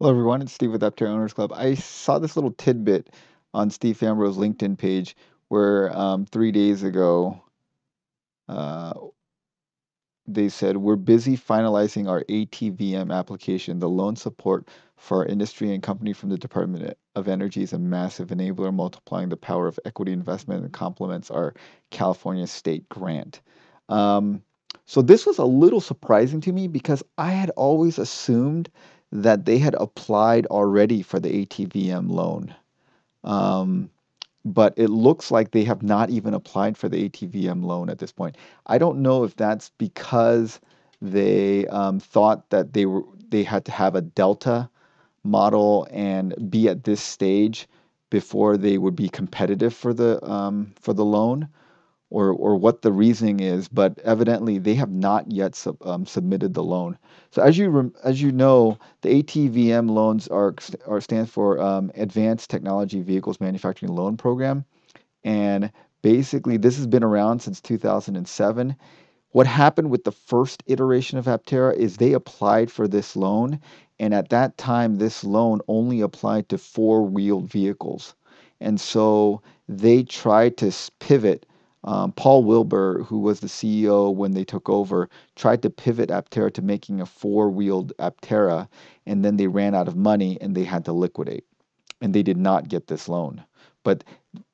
Hello, everyone. It's Steve with Aptera Owners Club. I saw this little tidbit on Steve Fambro's LinkedIn page where 3 days ago uh, they said, "We're busy finalizing our ATVM application. The loan support for our industry and company from the Department of Energy is a massive enabler, multiplying the power of equity investment and complements our California state grant." Um, so this was a little surprising to me because I had always assumed that they had applied already for the ATVM loan. Um, but it looks like they have not even applied for the ATVM loan at this point. I don't know if that's because they thought that they had to have a delta model and be at this stage before they would be competitive for the loan, or what the reasoning is, but evidently they have not yet submitted the loan. So as you know, the ATVM loans are stands for Advanced Technology Vehicles Manufacturing Loan Program, and basically this has been around since 2007. What happened with the first iteration of Aptera is they applied for this loan, and at that time, this loan only applied to four-wheeled vehicles. And so they tried to pivot. Paul Wilbur, who was the CEO when they took over, tried to pivot Aptera to making a four-wheeled Aptera, and then they ran out of money and they had to liquidate, and they did not get this loan. But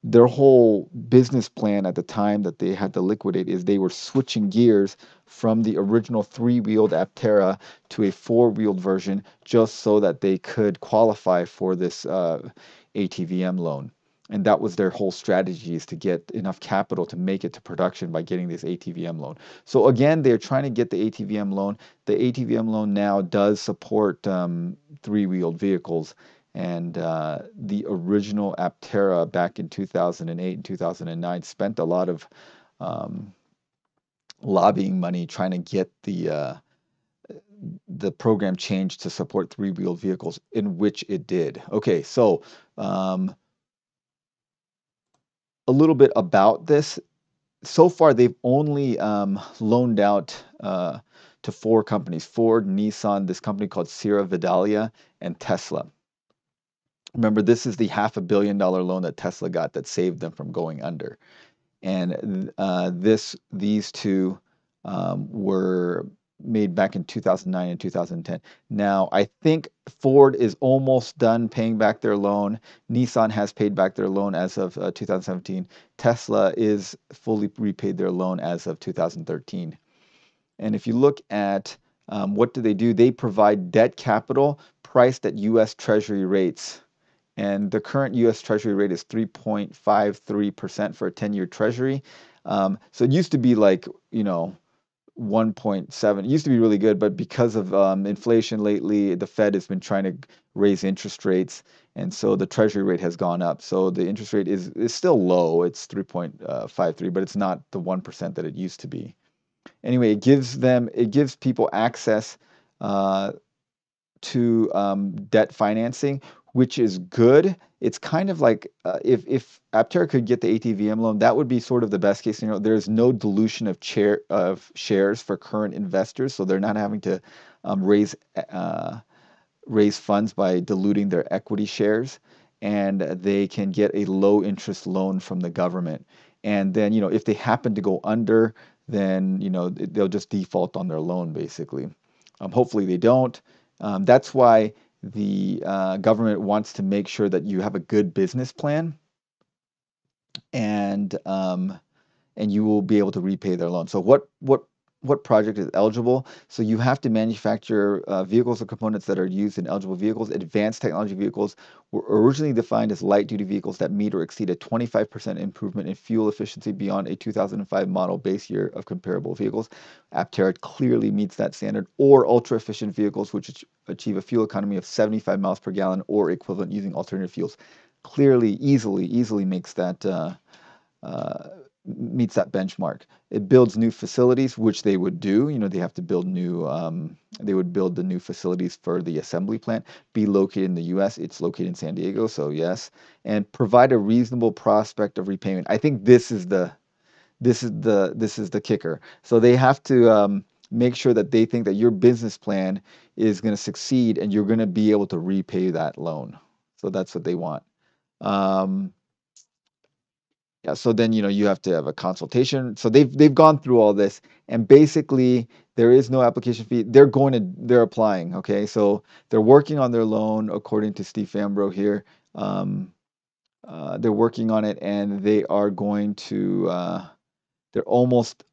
their whole business plan at the time that they had to liquidate is they were switching gears from the original three-wheeled Aptera to a four-wheeled version just so that they could qualify for this ATVM loan. And that was their whole strategy, is to get enough capital to make it to production by getting this ATVM loan. So again, they're trying to get the ATVM loan. The ATVM loan now does support three-wheeled vehicles, and the original Aptera back in 2008 and 2009 spent a lot of um, lobbying money trying to get the program changed to support three-wheeled vehicles, in which it did. Okay, so um, a little bit about this. So far, they've only loaned out to four companies: Ford, Nissan, this company called Sierra Vidalia, and Tesla. Remember, this is the $500 million loan that Tesla got that saved them from going under. And these two were made back in 2009 and 2010. Now, I think Ford is almost done paying back their loan. Nissan has paid back their loan as of 2017. Tesla is fully repaid their loan as of 2013. And if you look at what do, they provide debt capital priced at U.S. Treasury rates. And the current U.S. Treasury rate is 3.53% for a 10-year Treasury. So it used to be like, 1.7. It used to be really good, but because of inflation lately, the Fed has been trying to raise interest rates, and so the Treasury rate has gone up. So the interest rate is still low. It's 3.53, but it's not the 1% that it used to be. Anyway, it gives people access uh, to debt financing, which is good. It's kind of like if Aptera could get the ATVM loan, that would be sort of the best case scenario. There's no dilution of shares for current investors, so they're not having to um, raise uh, raise funds by diluting their equity shares, and they can get a low interest loan from the government. And then, if they happen to go under, then, they'll just default on their loan, basically. Hopefully they don't. That's why the government wants to make sure that you have a good business plan, and you will be able to repay their loan. So what project is eligible? So you have to manufacture vehicles or components that are used in eligible vehicles. Advanced technology vehicles were originally defined as light-duty vehicles that meet or exceed a 25% improvement in fuel efficiency beyond a 2005 model base year of comparable vehicles. Aptera clearly meets that standard. Or ultra-efficient vehicles which achieve a fuel economy of 75 miles per gallon or equivalent using alternative fuels. Clearly, easily makes that uh, meets that benchmark. It builds new facilities, which they would do. They have to build they would build the new facilities for the assembly plant, be located in the U.S. It's located in San Diego, so yes, and provide a reasonable prospect of repayment. I think this is the kicker. So they have to make sure that they think that your business plan is going to succeed and you're going to be able to repay that loan. So that's what they want. Um, yeah, so then you have to have a consultation. So they've gone through all this, and basically there is no application fee. They're applying. Okay, so they're working on their loan according to Steve Fambro here. Um, they're working on it, and they are going to. They're almost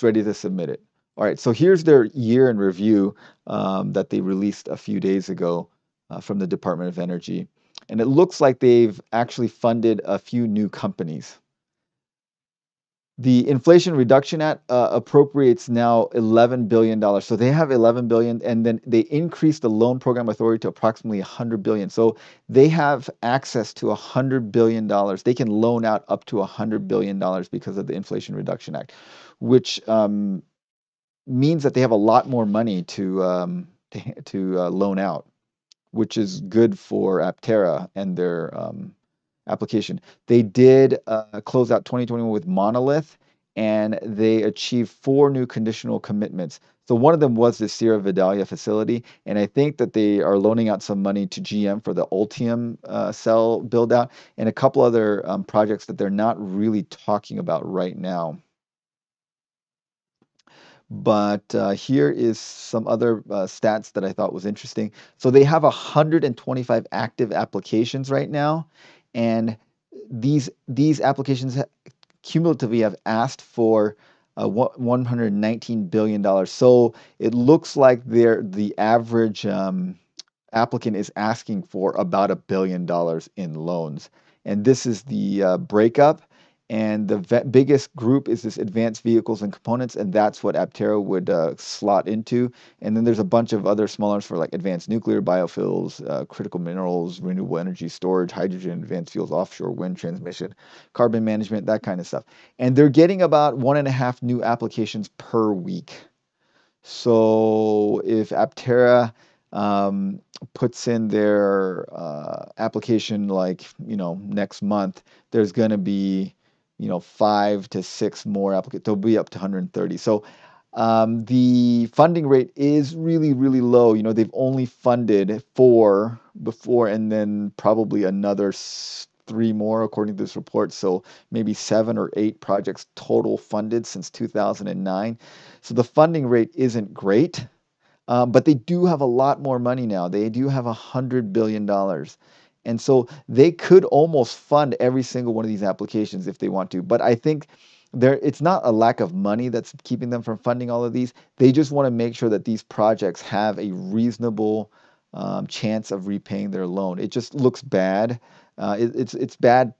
ready to submit it. All right, so here's their year in review that they released a few days ago from the Department of Energy, and it looks like they've actually funded a few new companies. The Inflation Reduction Act appropriates now $11 billion. So they have 11 billion, and then they increased the loan program authority to approximately 100 billion. So they have access to 100 billion dollars. They can loan out up to 100 billion dollars because of the Inflation Reduction Act, which means that they have a lot more money to loan out, which is good for Aptera and their application. They did close out 2021 with Monolith, and they achieved four new conditional commitments. So one of them was the Sierra Vidalia facility, and I think that they are loaning out some money to GM for the Ultium cell build out, and a couple other projects that they're not really talking about right now. But here is some other stats that I thought was interesting. So they have 125 active applications right now, and these applications cumulatively have asked for $119 billion. So it looks like the average applicant is asking for about $1 billion in loans. And this is the breakup. And the biggest group is this advanced vehicles and components, and that's what Aptera would slot into. And then there's a bunch of other small for like advanced nuclear, biofuels, critical minerals, renewable energy storage, hydrogen, advanced fuels, offshore wind transmission, carbon management, that kind of stuff. And they're getting about 1.5 new applications per week. So if Aptera puts in their application like next month, there's going to be 5 to 6 more applicants. They'll be up to 130. So the funding rate is really, really low. They've only funded 4 before, and then probably another 3 more according to this report. So maybe 7 or 8 projects total funded since 2009. So the funding rate isn't great, but they do have a lot more money now. They do have $100 billion. And so they could almost fund every single one of these applications if they want to. But I think it's not a lack of money that's keeping them from funding all of these. They just want to make sure that these projects have a reasonable chance of repaying their loan. It just looks bad. It's bad,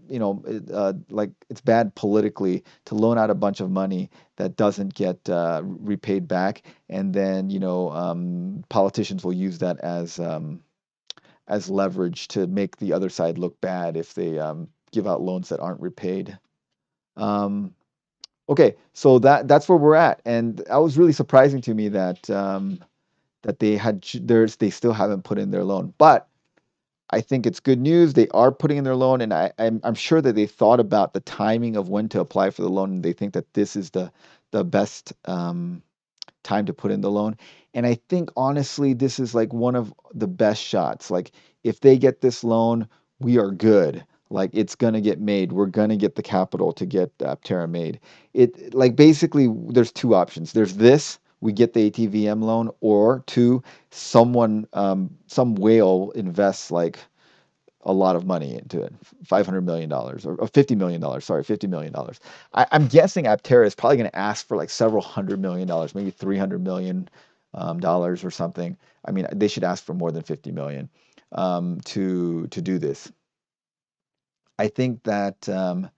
like it's bad politically to loan out a bunch of money that doesn't get repaid back, and then politicians will use that as leverage to make the other side look bad if they give out loans that aren't repaid. Okay, so that's where we're at, and that was really surprising to me that they still haven't put in their loan, but I think it's good news. They are putting in their loan, and I'm sure that they thought about the timing of when to apply for the loan, and they think that this is the best time to put in the loan. And I think honestly, this is like one of the best shots. Like if they get this loan, we are good. Like it's gonna get made. We're gonna get the capital to get Aptera made. It like basically there's two options. There's this. We get the ATVM loan, or two, some whale invests like a lot of money into it, $500 million or $50 million. Sorry, $50 million. I'm guessing Aptera is probably going to ask for like several $100 million, maybe $300 million or something. I mean, they should ask for more than 50 million to do this. I think that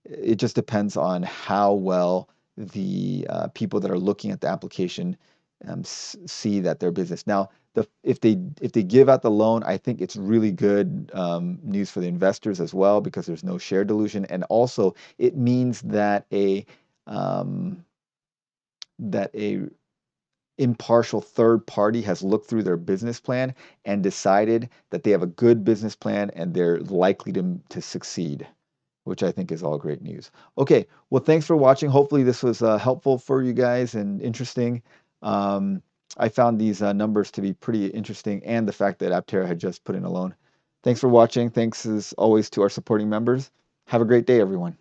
it just depends on how well the people that are looking at the application see that their business. Now, if they give out the loan, I think it's really good news for the investors as well because there's no share dilution, and also it means that um, a impartial third party has looked through their business plan and decided that they have a good business plan and they're likely to succeed. which I think is all great news. Okay, well, thanks for watching. Hopefully this was helpful for you guys and interesting. Um, I found these numbers to be pretty interesting, and the fact that Aptera had just put in a loan. Thanks for watching. Thanks as always to our supporting members. Have a great day, everyone.